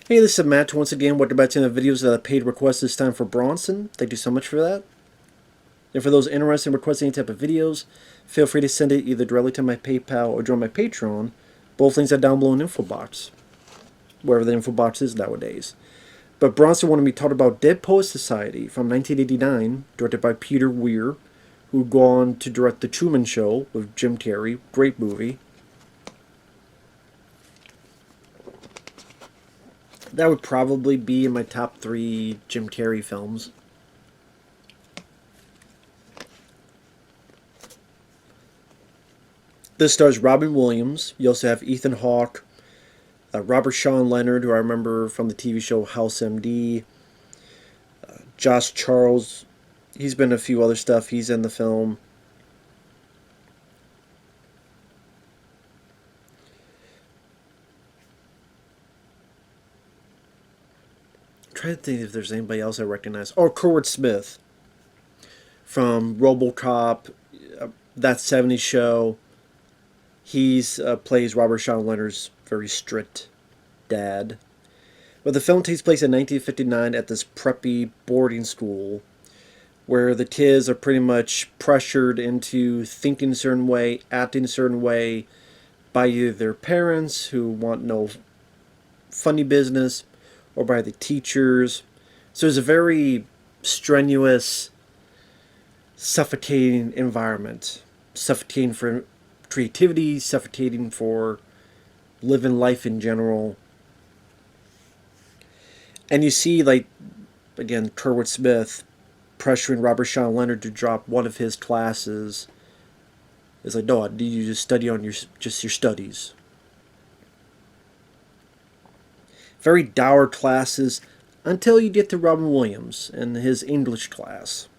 Hey, this is Matt once again. Welcome back to the videos that I paid request this time for Bronson. Thank you so much for that. And for those interested in requesting any type of videos, feel free to send it either directly to my PayPal or join my Patreon. Both links are down below in the info box, wherever the info box is nowadays. But Bronson wanted me to talk about Dead Poets Society from 1989, directed by Peter Weir, who would go on to direct The Truman Show with Jim Carrey. Great movie. That would probably be in my top 3 Jim Carrey films. This stars Robin Williams. You also have Ethan Hawke, Robert Sean Leonard, who I remember from the TV show House MD, Josh Charles. He's been in a few other stuff. He's in the film. I'm trying to think if there's anybody else I recognize. Oh, Kurtwood Smith from RoboCop, That 70s Show. He's plays Robert Sean Leonard's very strict dad. But the film takes place in 1959 at this preppy boarding school where the kids are pretty much pressured into thinking a certain way, acting a certain way by either their parents who want no funny business or by the teachers. So it's a very strenuous, suffocating environment. Suffocating for creativity, suffocating for living life in general. And you see, like, again, Kurtwood Smith pressuring Robert Sean Leonard to drop one of his classes. It's like, no, I need you to study on just your studies. Very dour classes until you get to Robin Williams and his English class.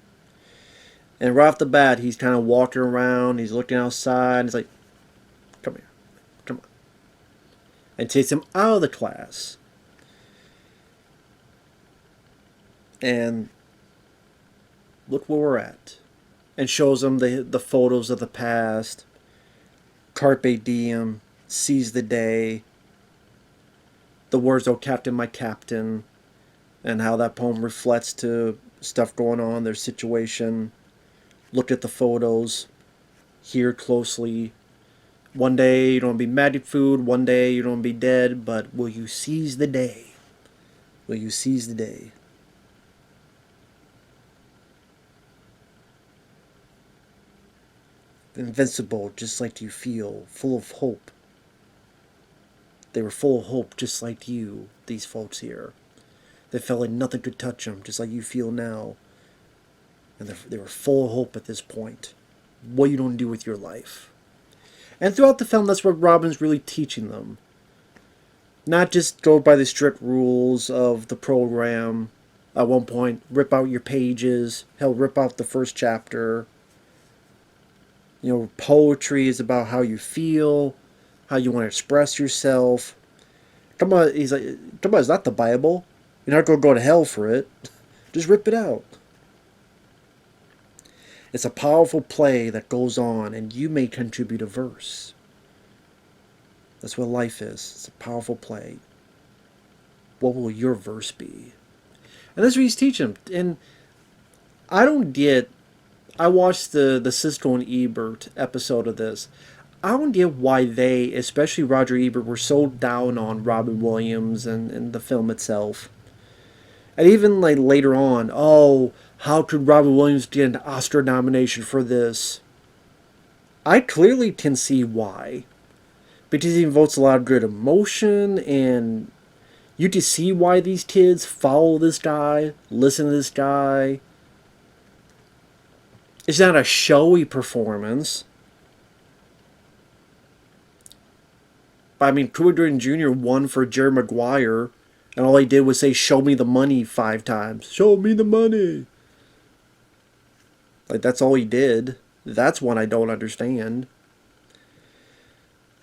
And right off the bat, he's kind of walking around, he's looking outside, and he's like, come here, come on. And takes him out of the class. And look where we're at. And shows him the photos of the past. Carpe diem, seize the day. The words, oh Captain, my Captain. And how that poem reflects to stuff going on, their situation. Look at the photos. Hear closely. One day you don't be mad at food. One day you don't be dead. But will you seize the day? Will you seize the day? Invincible, just like you feel. Full of hope. They were full of hope, just like you, these folks here. They felt like nothing could touch them, just like you feel now. And they were full of hope at this point. What you don't do with your life. And throughout the film, that's what Robin's really teaching them. Not just go by the strict rules of the program. At one point, rip out your pages. Hell, rip out the first chapter. You know, poetry is about how you feel, how you want to express yourself. Come on, he's like, come on, it's not the Bible. You're not going to go to hell for it. Just rip it out. It's a powerful play that goes on, and you may contribute a verse. That's what life is. It's a powerful play. What will your verse be? And that's what he's teaching. And I don't get... I watched the Siskel and Ebert episode of this. I don't get why they, especially Roger Ebert, were so down on Robin Williams and the film itself. And even like later on, oh, how could Robin Williams get an Oscar nomination for this? I clearly can see why. Because he invokes a lot of good emotion, and you can see why these kids follow this guy, listen to this guy. It's not a showy performance. I mean, Cuba Gooding Jr. won for Jerry Maguire, and all he did was say, show me the money 5 times. Show me the money. Like, that's all he did. That's one I don't understand.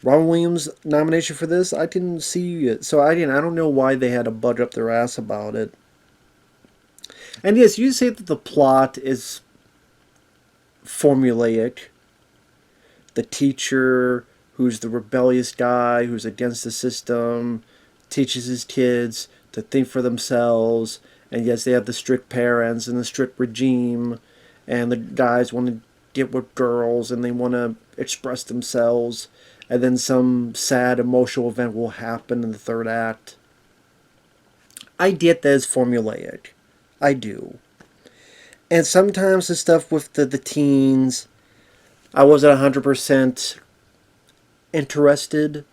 Robin Williams' nomination for this, I didn't see it. So I don't know why they had to bug up their ass about it. And yes, you say that the plot is formulaic. The teacher who's the rebellious guy who's against the system teaches his kids to think for themselves. And yes, they have the strict parents and the strict regime, and the guys want to get with girls and they want to express themselves. And then some sad emotional event will happen in the third act. I get that it's formulaic. I do. And sometimes the stuff with the teens, I wasn't 100% interested.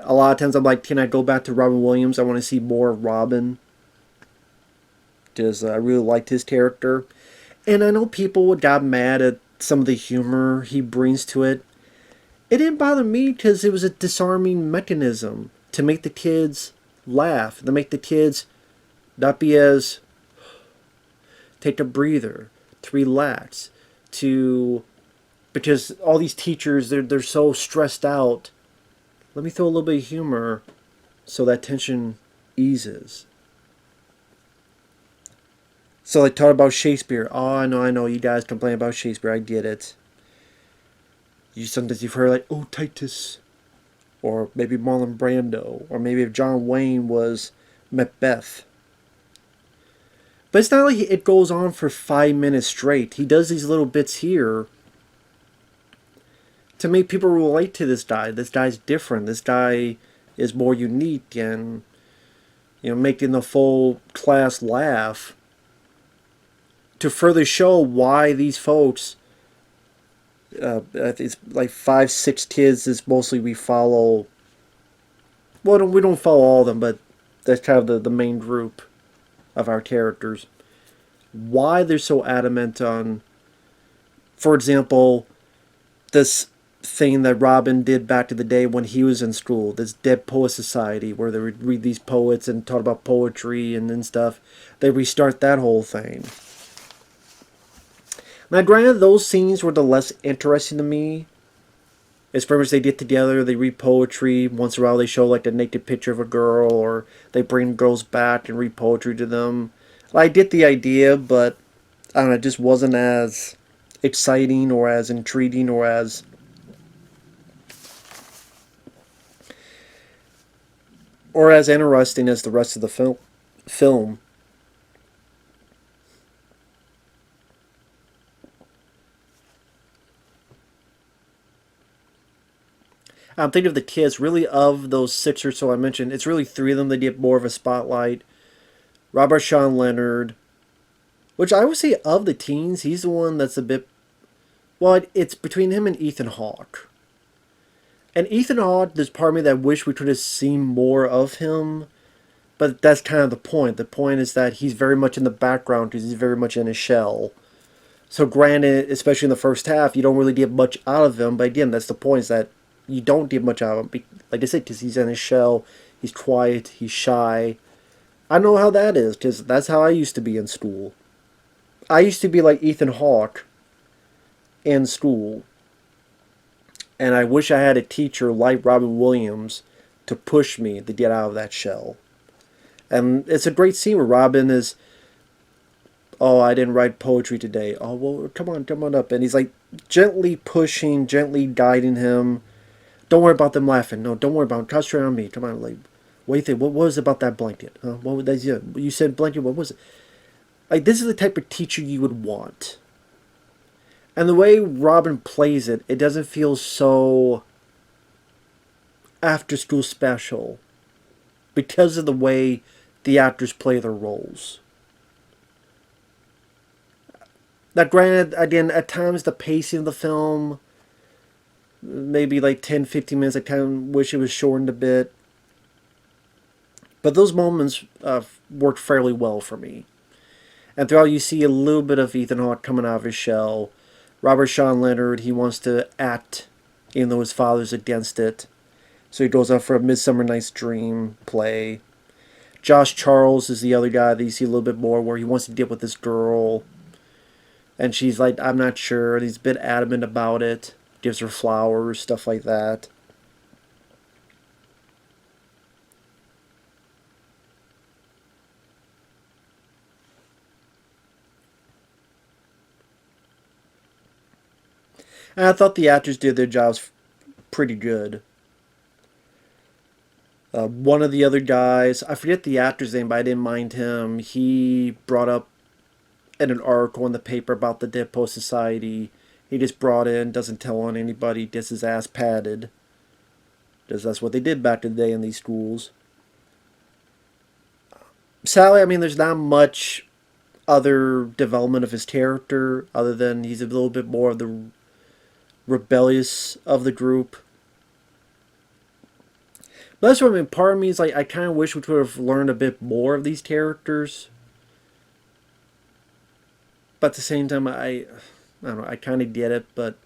A lot of times I'm like, can I go back to Robin Williams? I want to see more of Robin. Because I really liked his character. And I know people got mad at some of the humor he brings to it. It didn't bother me because it was a disarming mechanism to make the kids laugh, to make the kids not be as take a breather, to relax, to because all these teachers they're so stressed out. Let me throw a little bit of humor so that tension eases. So they talk about Shakespeare. Oh, I know, you guys complain about Shakespeare. I get it. Sometimes you've heard like, oh, Titus, or maybe Marlon Brando, or maybe if John Wayne was Macbeth. But it's not like it goes on for 5 minutes straight. He does these little bits here to make people relate to this guy. This guy's different. This guy is more unique, and making the full class laugh to further show why these folks. It's like 5, 6 kids. Is mostly we follow. Well, we don't follow all of them, but that's kind of the main group of our characters. Why they're so adamant on, for example, this thing that Robin did back in the day when he was in school, this Dead Poet Society, where they would read these poets and talk about poetry and stuff. They restart that whole thing. Now, granted, those scenes were the less interesting to me. As far as they get together, they read poetry. Once in a while, they show like a naked picture of a girl, or they bring girls back and read poetry to them. I get the idea, but I don't know, it just wasn't as exciting or as intriguing or as interesting as the rest of the film. I'm thinking of the kids, really, of those 6 or so I mentioned, it's really 3 of them that get more of a spotlight. Robert Sean Leonard, which I would say of the teens, he's the one that's a bit... Well, it's between him and Ethan Hawke. And Ethan Hawke, there's part of me that wish we could have seen more of him, but that's kind of the point. The point is that he's very much in the background because he's very much in his shell. So granted, especially in the first half, you don't really get much out of him, but again, that's the point, is that you don't get much out of him, like I said, because he's in his shell, he's quiet, he's shy. I know how that is, because that's how I used to be in school. I used to be like Ethan Hawke in school. And I wish I had a teacher like Robin Williams to push me to get out of that shell. And it's a great scene where Robin is, oh, I didn't write poetry today. Oh, well, come on up. And he's like gently pushing, gently guiding him. Don't worry about them laughing. No, don't worry about them. Concentrate on me. Come on, like, what do you think? What was it about that blanket? What was that? You said blanket. What was it? Like, this is the type of teacher you would want. And the way Robin plays it, it doesn't feel so after school special because of the way the actors play their roles. Now, granted, again, at times the pacing of the film, maybe like 10, 15 minutes, I kind of wish it was shortened a bit. But those moments worked fairly well for me. And throughout, you see a little bit of Ethan Hawke coming out of his shell. Robert Sean Leonard, he wants to act, even though his father's against it. So he goes out for a Midsummer Night's Dream play. Josh Charles is the other guy that you see a little bit more, where he wants to get with this girl. And she's like, I'm not sure. And he's a bit adamant about it. Gives her flowers, stuff like that. And I thought the actors did their jobs pretty good. One of the other guys, I forget the actor's name, but I didn't mind him. He brought up in an article in the paper about the Dead Post Society. He just brought in, doesn't tell on anybody, gets his ass padded. Because that's what they did back in the day in these schools. Sally, I mean, there's not much other development of his character other than he's a little bit more of the rebellious of the group. But that's what I mean. Part of me is like, I kind of wish we would have learned a bit more of these characters. But at the same time, I don't know, I kind of get it, but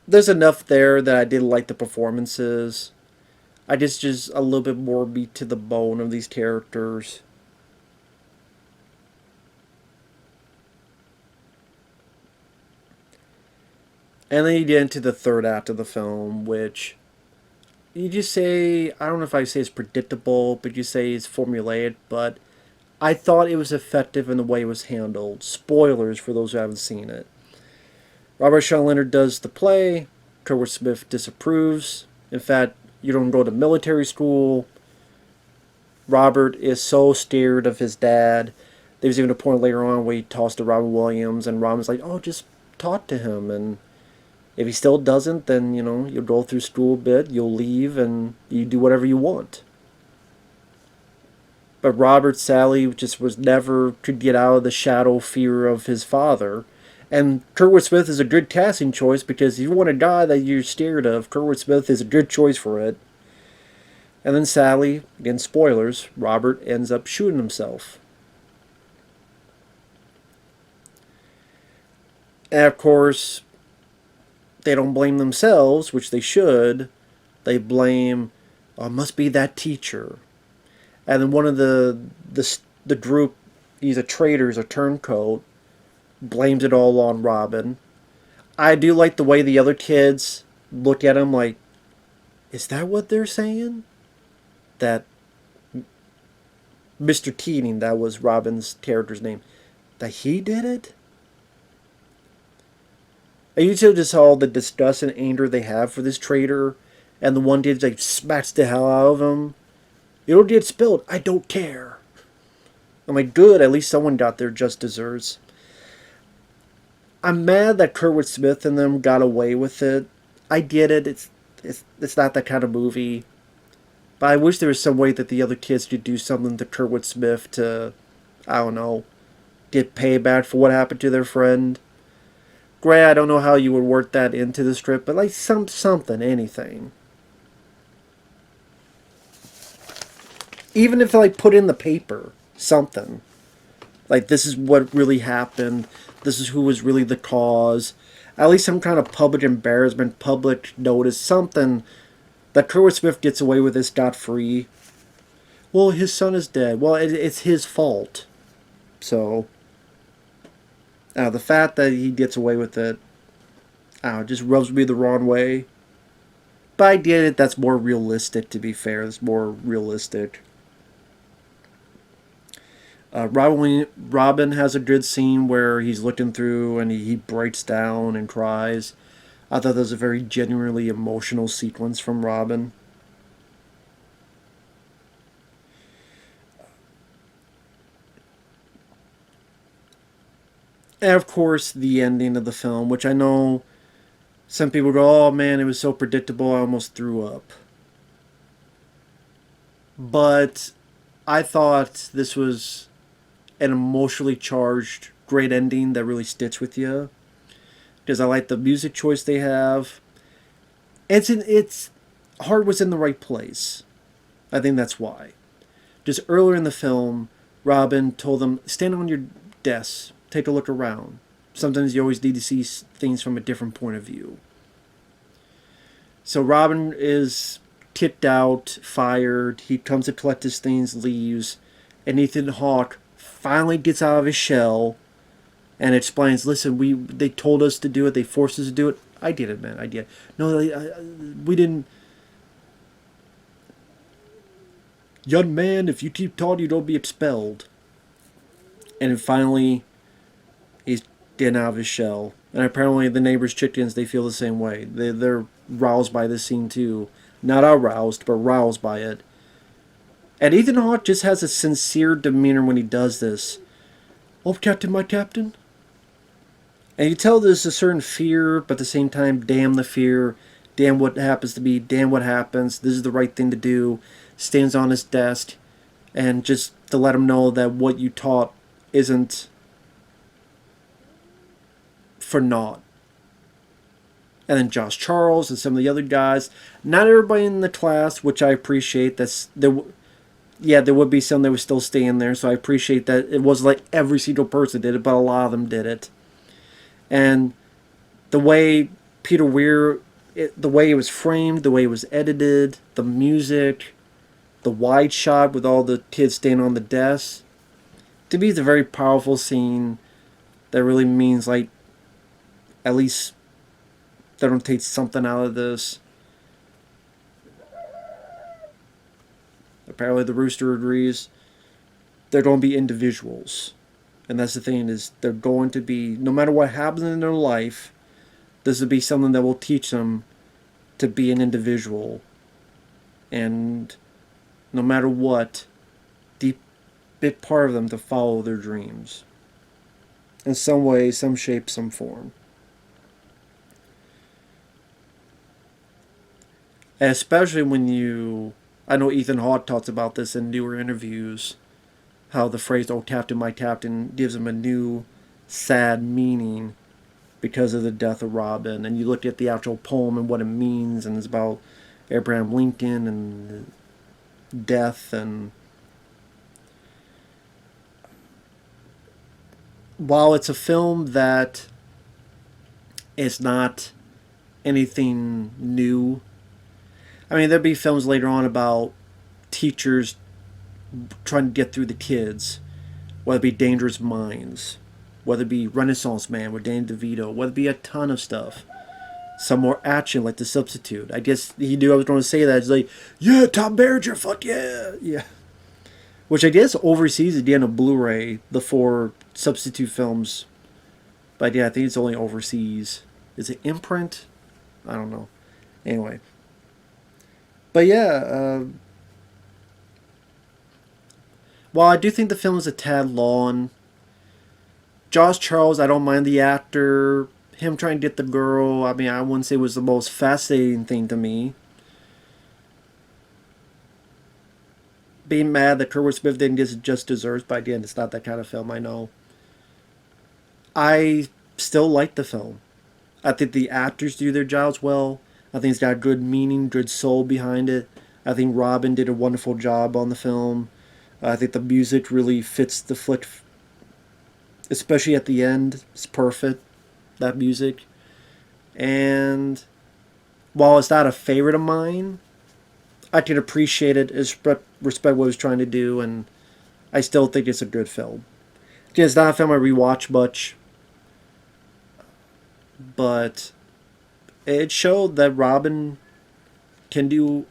there's enough there that I did like the performances. I just a little bit more meat to the bone of these characters. And then you get into the third act of the film, which you just say, I don't know if I say it's predictable, but you say it's formulaic, but I thought it was effective in the way it was handled. Spoilers for those who haven't seen it. Robert Sean Leonard does the play. Kurtwood Smith disapproves. In fact, you don't go to military school. Robert is so scared of his dad. There was even a point later on where he talks to Robin Williams, and Robin's like, oh, just talk to him. And if he still doesn't, then, you'll go through school a bit, you'll leave, and you do whatever you want. But Robert Sally just was never could get out of the shadow fear of his father. And Kurtwood Smith is a good casting choice because if you want a guy that you're scared of, Kurtwood Smith is a good choice for it. And then Sally, again spoilers, Robert ends up shooting himself. And of course, they don't blame themselves, which they should. They blame, oh, it must be that teacher. And then one of the group, he's a traitor, he's a turncoat, blames it all on Robin. I do like the way the other kids look at him like, is that what they're saying? That Mr. Keating, that was Robin's character's name, that he did it? And you too just all the disgust and anger they have for this traitor, and the one kid like smacks the hell out of him. It'll get spilled. I don't care. I'm like, good, at least someone got their just desserts. I'm mad that Kurtwood Smith and them got away with it. I get it. It's not that kind of movie. But I wish there was some way that the other kids could do something to Kurtwood Smith to, I don't know, get payback for what happened to their friend. Gray, I don't know how you would work that into the script, but like something, anything. Even if they like put in the paper something. Like, this is what really happened. This is who was really the cause. At least some kind of public embarrassment, public notice, something that Kurtwood Smith gets away with this scot-free. Well, his son is dead. Well, it's his fault. So, the fact that he gets away with it, just rubs me the wrong way. But I get it. That's more realistic, to be fair. It's more realistic. Robin has a good scene where he's looking through and he breaks down and cries. I thought that was a very genuinely emotional sequence from Robin. And of course, the ending of the film, which I know some people go, oh man, it was so predictable, I almost threw up. But I thought this was an emotionally charged, great ending that really sticks with you. Because I like the music choice they have. It's heart was in the right place. I think that's why. Just earlier in the film, Robin told them, stand on your desk, take a look around. Sometimes you always need to see things from a different point of view. So Robin is kicked out, fired. He comes to collect his things, leaves. And Ethan Hawke finally gets out of his shell and explains, listen, they told us to do it. They forced us to do it. I did it, man. I did. No, we didn't. Young man, if you keep talking, you don't be expelled. And then finally, he's getting out of his shell. And apparently the neighbors' chickens, they feel the same way. They're roused by this scene too. Not aroused, but roused by it. And Ethan Hawke just has a sincere demeanor when he does this. Oh, Captain, my Captain. And you tell there's a certain fear, but at the same time, damn the fear. Damn what happens to be. Damn what happens. This is the right thing to do. Stands on his desk. And just to let him know that what you taught isn't for naught. And then Josh Charles and some of the other guys. Not everybody in the class, which I appreciate. There would be some that would still stay in there, so I appreciate that. It wasn't like every single person did it, but a lot of them did it. And the way Peter Weir, the way it was framed, the way it was edited, the music, the wide shot with all the kids standing on the desk, to me, it's a very powerful scene that really means, like, at least they're going to take something out of this. Apparently the rooster agrees. They're going to be individuals. And that's the thing, is they're going to be, no matter what happens in their life, this will be something that will teach them to be an individual. And no matter what, deep bit part of them to follow their dreams. In some way, some shape, some form. And especially when I know Ethan Hawke talks about this in newer interviews, how the phrase, oh, Captain, my Captain, gives him a new, sad meaning because of the death of Robin. And you look at the actual poem and what it means, and it's about Abraham Lincoln and death. And while it's a film that is not anything new, I mean, there'll be films later on about teachers trying to get through the kids, whether it be Dangerous Minds, whether it be Renaissance Man with Danny DeVito, whether it be a ton of stuff. Some more action, like The Substitute. I guess he knew I was going to say that. It's like, yeah, Tom Berenger, fuck yeah. Yeah. Which I guess overseas is on a Blu-ray, the 4 Substitute films. But yeah, I think it's only overseas. Is it imprint? I don't know. Anyway. But yeah, while I do think the film is a tad long, Josh Charles, I don't mind the actor. Him trying to get the girl, I mean, I wouldn't say it was the most fascinating thing to me. Being mad that Kurtwood Smith didn't get it just deserves, but again, it's not that kind of film, I know. I still like the film. I think the actors do their jobs well. I think it's got good meaning, good soul behind it. I think Robin did a wonderful job on the film. I think the music really fits the flick, especially at the end. It's perfect, that music. And while it's not a favorite of mine, I can appreciate it, respect what it was trying to do, and I still think it's a good film. Again, it's not a film I rewatch much, but it showed that Robin can do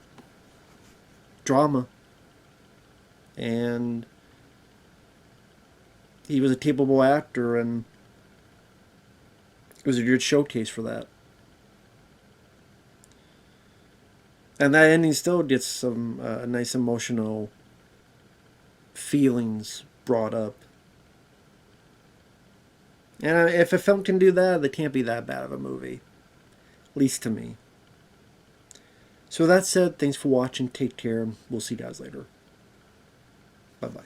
drama. And he was a capable actor, and it was a good showcase for that. And that ending still gets some nice emotional feelings brought up. And if a film can do that, it can't be that bad of a movie. At least to me. So with that said, thanks for watching. Take care. We'll see you guys later. Bye-bye.